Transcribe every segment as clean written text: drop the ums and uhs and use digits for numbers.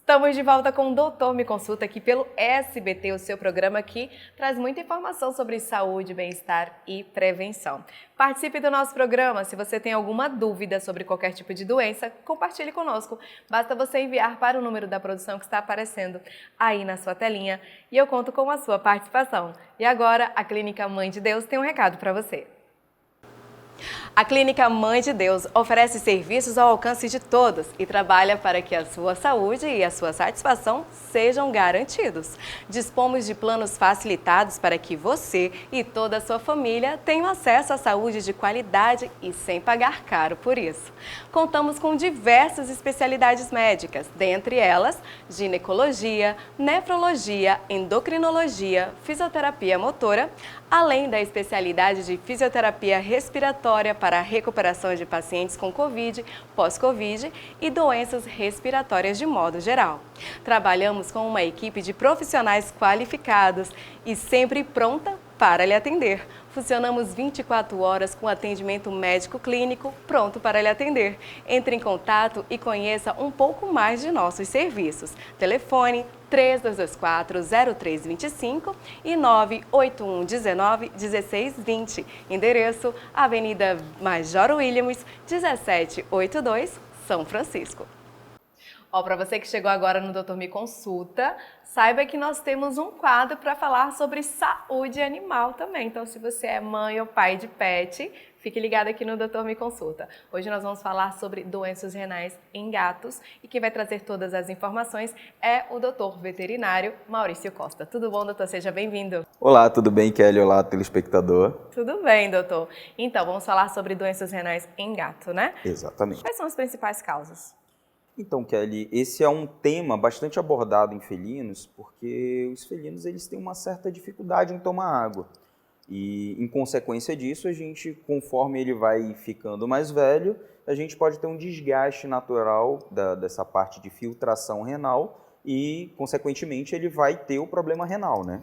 Estamos de volta com o Doutor Me Consulta aqui pelo SBT, o seu programa que traz muita informação sobre saúde, bem-estar e prevenção. Participe do nosso programa. Se você tem alguma dúvida sobre qualquer tipo de doença, compartilhe conosco. Basta você enviar para o número da produção que está aparecendo aí na sua telinha e eu conto com a sua participação. E agora, a Clínica Mãe de Deus tem um recado para você. A Clínica Mãe de Deus oferece serviços ao alcance de todos e trabalha para que a sua saúde e a sua satisfação sejam garantidos. Dispomos de planos facilitados para que você e toda a sua família tenham acesso à saúde de qualidade e sem pagar caro por isso. Contamos com diversas especialidades médicas, dentre elas ginecologia, nefrologia, endocrinologia, fisioterapia motora, além da especialidade de fisioterapia respiratória para a recuperação de pacientes com Covid, pós-Covid e doenças respiratórias de modo geral. Trabalhamos com uma equipe de profissionais qualificados e sempre pronta para lhe atender. Funcionamos 24 horas com atendimento médico clínico pronto para lhe atender. Entre em contato e conheça um pouco mais de nossos serviços. Telefone 3224-0325 e 98119-1620. Endereço: Avenida Major Williams, 1782, São Francisco. Para você que chegou agora no Doutor Me Consulta, saiba que nós temos um quadro para falar sobre saúde animal também. Então, se você é mãe ou pai de pet, fique ligado aqui no Doutor Me Consulta. Hoje nós vamos falar sobre doenças renais em gatos e quem vai trazer todas as informações é o doutor veterinário Maurício Costa. Tudo bom, doutor? Seja bem-vindo. Olá, tudo bem, Kelly? Olá, telespectador. Tudo bem, doutor. Então, vamos falar sobre doenças renais em gato, né? Exatamente. Quais são as principais causas? Então, Kelly, esse é um tema bastante abordado em felinos, porque os felinos eles têm uma certa dificuldade em tomar água. E, em consequência disso, a gente, conforme ele vai ficando mais velho, a gente pode ter um desgaste natural dessa parte de filtração renal e, consequentemente, ele vai ter o problema renal, né?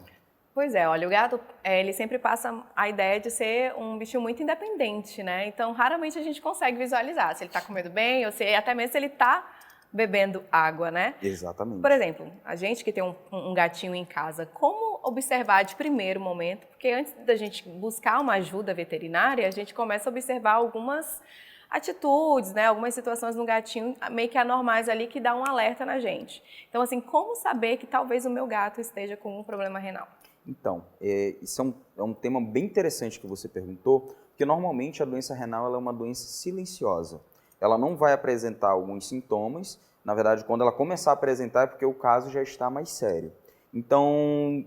Pois é, olha, o gato, ele sempre passa a ideia de ser um bicho muito independente, né? Então, raramente a gente consegue visualizar se ele está comendo bem ou se até mesmo se ele está bebendo água, né? Exatamente. Por exemplo, a gente que tem um gatinho em casa, como observar de primeiro momento? Porque antes da gente buscar uma ajuda veterinária, a gente começa a observar algumas atitudes, né? Algumas situações no gatinho meio que anormais ali que dá um alerta na gente. Então, assim, como saber que talvez o meu gato esteja com um problema renal? Então, isso é um tema bem interessante que você perguntou, porque normalmente a doença renal ela é uma doença silenciosa. Ela não vai apresentar alguns sintomas, na verdade, quando ela começar a apresentar é porque o caso já está mais sério. Então,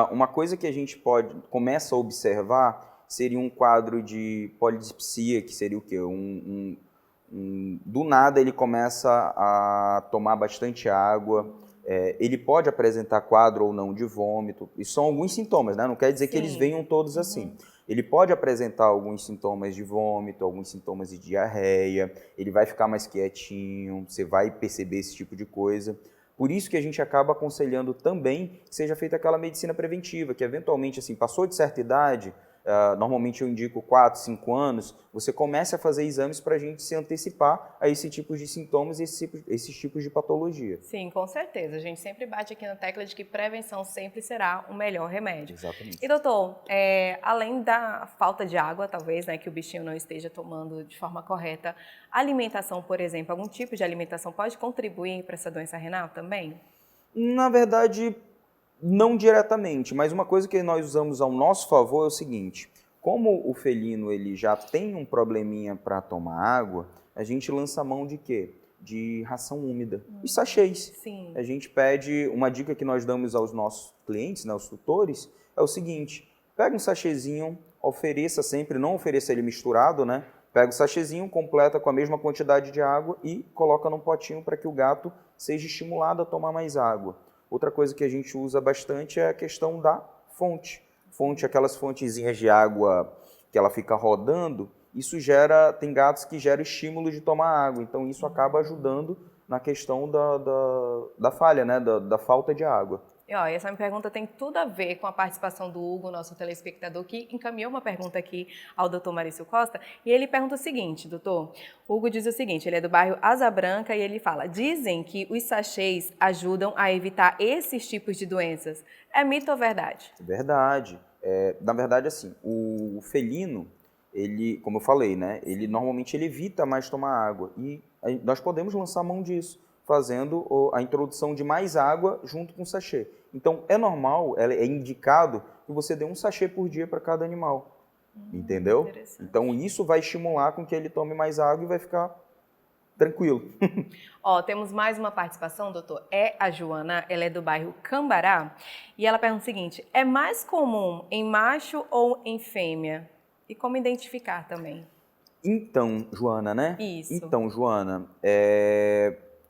uma coisa que a gente começa a observar seria um quadro de polidipsia, que seria o quê? Do nada ele começa a tomar bastante água, ele pode apresentar quadro ou não de vômito, e são alguns sintomas, né? Não quer dizer que eles venham todos assim. Ele pode apresentar alguns sintomas de vômito, alguns sintomas de diarreia, ele vai ficar mais quietinho, você vai perceber esse tipo de coisa. Por isso que a gente acaba aconselhando também que seja feita aquela medicina preventiva, que eventualmente, assim, passou de certa idade, normalmente eu indico 4, 5 anos, você comece a fazer exames para a gente se antecipar a esse tipo de sintomas e esses tipos de patologia. Sim, com certeza. A gente sempre bate aqui na tecla de que prevenção sempre será o melhor remédio. Exatamente. E doutor, além da falta de água, talvez, né, que o bichinho não esteja tomando de forma correta, a alimentação, por exemplo, algum tipo de alimentação pode contribuir para essa doença renal também? Na verdade, não diretamente, mas uma coisa que nós usamos ao nosso favor é o seguinte: como o felino ele já tem um probleminha para tomar água, a gente lança a mão de quê? De ração úmida. Os sachês. Sim. A gente pede, uma dica que nós damos aos nossos clientes, né, aos tutores, é o seguinte: pega um sachêzinho, ofereça sempre, não ofereça ele misturado, né? Pega o sachêzinho, completa com a mesma quantidade de água e coloca num potinho para que o gato seja estimulado a tomar mais água. Outra coisa que a gente usa bastante é a questão da fonte. Aquelas fontezinhas de água que ela fica rodando, isso tem gatos que geram estímulo de tomar água, então isso acaba ajudando na questão da falha, né, da falta de água. E ó, essa minha pergunta tem tudo a ver com a participação do Hugo, nosso telespectador, que encaminhou uma pergunta aqui ao doutor Maurício Costa. E ele pergunta o seguinte, doutor. O Hugo diz o seguinte, ele é do bairro Asa Branca e ele fala: dizem que os sachês ajudam a evitar esses tipos de doenças. É mito ou verdade? Verdade. Na verdade, assim, o felino, ele, como eu falei, né, ele normalmente ele evita mais tomar água. E nós podemos lançar mão disso, fazendo a introdução de mais água junto com o sachê. Então, é normal, é indicado que você dê um sachê por dia para cada animal, entendeu? Então, isso vai estimular com que ele tome mais água e vai ficar tranquilo. Ó, temos mais uma participação, doutor. É a Joana, ela é do bairro Cambará, e ela pergunta o seguinte: é mais comum em macho ou em fêmea? E como identificar também? Então, Joana, né? Isso. Então, Joana,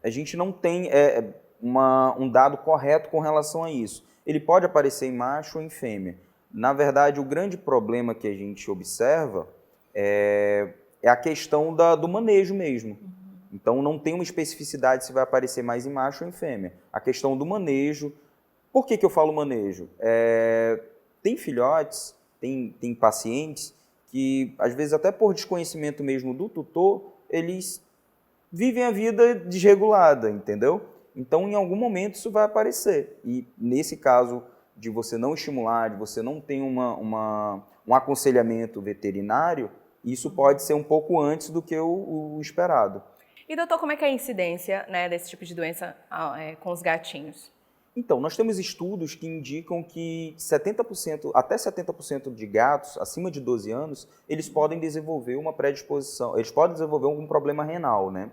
a gente não tem um dado correto com relação a isso. Ele pode aparecer em macho ou em fêmea. Na verdade, o grande problema que a gente observa é a questão do manejo mesmo. Então, não tem uma especificidade se vai aparecer mais em macho ou em fêmea. A questão do manejo. Por que eu falo manejo? Tem filhotes, tem pacientes que, às vezes, até por desconhecimento mesmo do tutor, eles vivem a vida desregulada, entendeu? Então, em algum momento, isso vai aparecer. E, nesse caso de você não estimular, de você não ter um aconselhamento veterinário, isso pode ser um pouco antes do que o esperado. E, doutor, como é que é a incidência, né, desse tipo de doença com os gatinhos? Então, nós temos estudos que indicam que 70%, até 70% de gatos acima de 12 anos, eles podem desenvolver uma predisposição, eles podem desenvolver algum problema renal, né?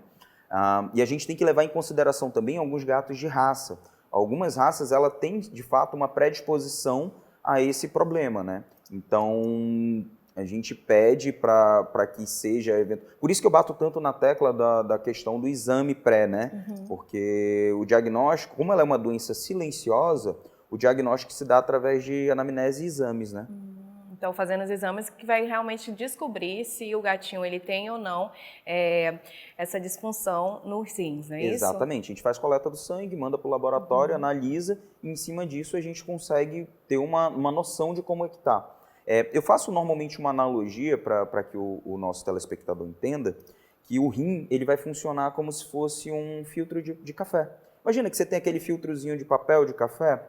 E a gente tem que levar em consideração também alguns gatos de raça. Algumas raças, ela têm, de fato, uma predisposição a esse problema, né? Então, a gente pede para que seja... Por isso que eu bato tanto na tecla da questão do exame pré, né? Porque o diagnóstico, como ela é uma doença silenciosa, o diagnóstico se dá através de anamnese e exames, né? Então, fazendo os exames que vai realmente descobrir se o gatinho ele tem ou não essa disfunção nos rins, não é isso? Exatamente. A gente faz coleta do sangue, manda para o laboratório, analisa, e em cima disso a gente consegue ter uma noção de como é que está. Eu faço normalmente uma analogia para que o nosso telespectador entenda que o rim ele vai funcionar como se fosse um filtro de café. Imagina que você tem aquele filtrozinho de papel de café,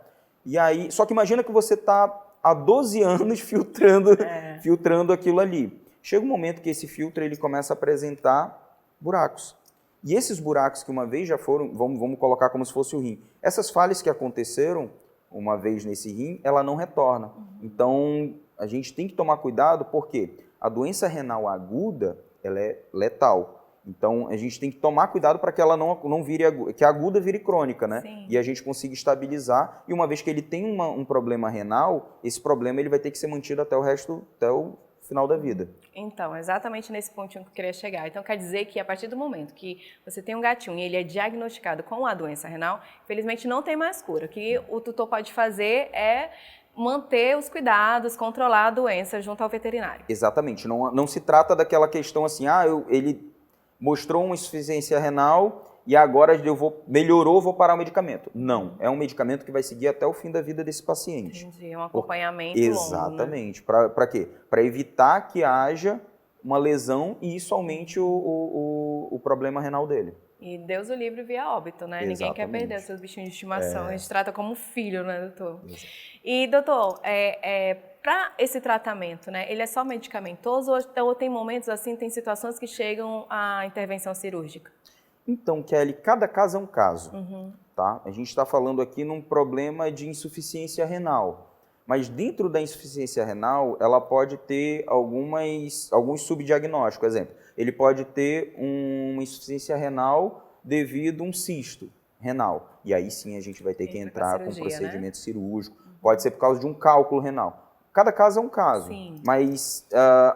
e aí, só que imagina que você está há 12 anos filtrando aquilo ali. Chega um momento que esse filtro ele começa a apresentar buracos. E esses buracos que uma vez já foram, vamos colocar como se fosse o rim, essas falhas que aconteceram uma vez nesse rim, ela não retorna. Então, a gente tem que tomar cuidado porque a doença renal aguda, ela é letal. Então, a gente tem que tomar cuidado para que ela não vire aguda, que a aguda vire crônica, né? Sim. E a gente consiga estabilizar. E uma vez que ele tem um problema renal, esse problema ele vai ter que ser mantido até o final da vida. Então, exatamente nesse pontinho que eu queria chegar. Então, quer dizer que a partir do momento que você tem um gatinho e ele é diagnosticado com a doença renal, infelizmente não tem mais cura. O que o tutor pode fazer é manter os cuidados, controlar a doença junto ao veterinário. Exatamente. Não se trata daquela questão assim, ele mostrou uma insuficiência renal e agora melhorou, vou parar o medicamento. Não, é um medicamento que vai seguir até o fim da vida desse paciente. Entendi, é um acompanhamento Exatamente. longo, né? Para quê? Para evitar que haja uma lesão e isso aumente o problema renal dele. E Deus o livre via óbito, né? Exatamente. Ninguém quer perder seus bichinhos de estimação. A gente trata como filho, né, doutor? Exato. E, doutor, para esse tratamento, né, ele é só medicamentoso ou tem momentos assim, tem situações que chegam à intervenção cirúrgica? Então, Kelly, cada caso é um caso, tá? A gente está falando aqui num problema de insuficiência renal, mas dentro da insuficiência renal, ela pode ter alguns subdiagnósticos. Por exemplo, ele pode ter uma insuficiência renal devido a um cisto renal, e aí sim a gente vai ter que entrar com procedimento cirúrgico, pode ser por causa de um cálculo renal. Cada caso é um caso, sim. Mas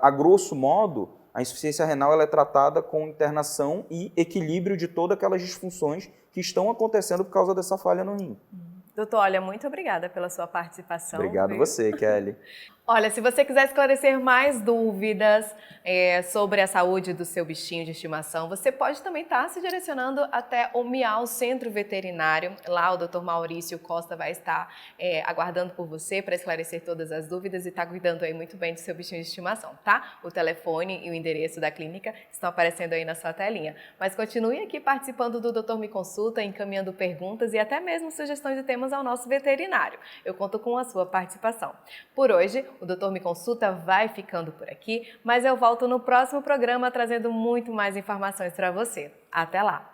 a grosso modo, a insuficiência renal ela é tratada com internação e equilíbrio de todas aquelas disfunções que estão acontecendo por causa dessa falha no rim. Doutor, olha, muito obrigada pela sua participação. Obrigado a você, Kelly. Olha, se você quiser esclarecer mais dúvidas sobre a saúde do seu bichinho de estimação, você pode também estar se direcionando até o Miau Centro Veterinário. Lá o Dr. Maurício Costa vai estar aguardando por você para esclarecer todas as dúvidas e estar cuidando aí muito bem do seu bichinho de estimação, tá? O telefone e o endereço da clínica estão aparecendo aí na sua telinha. Mas continue aqui participando do Doutor Me Consulta, encaminhando perguntas e até mesmo sugestões de temas ao nosso veterinário. Eu conto com a sua participação. Por hoje, o Doutor Me Consulta vai ficando por aqui, mas eu volto no próximo programa trazendo muito mais informações para você. Até lá!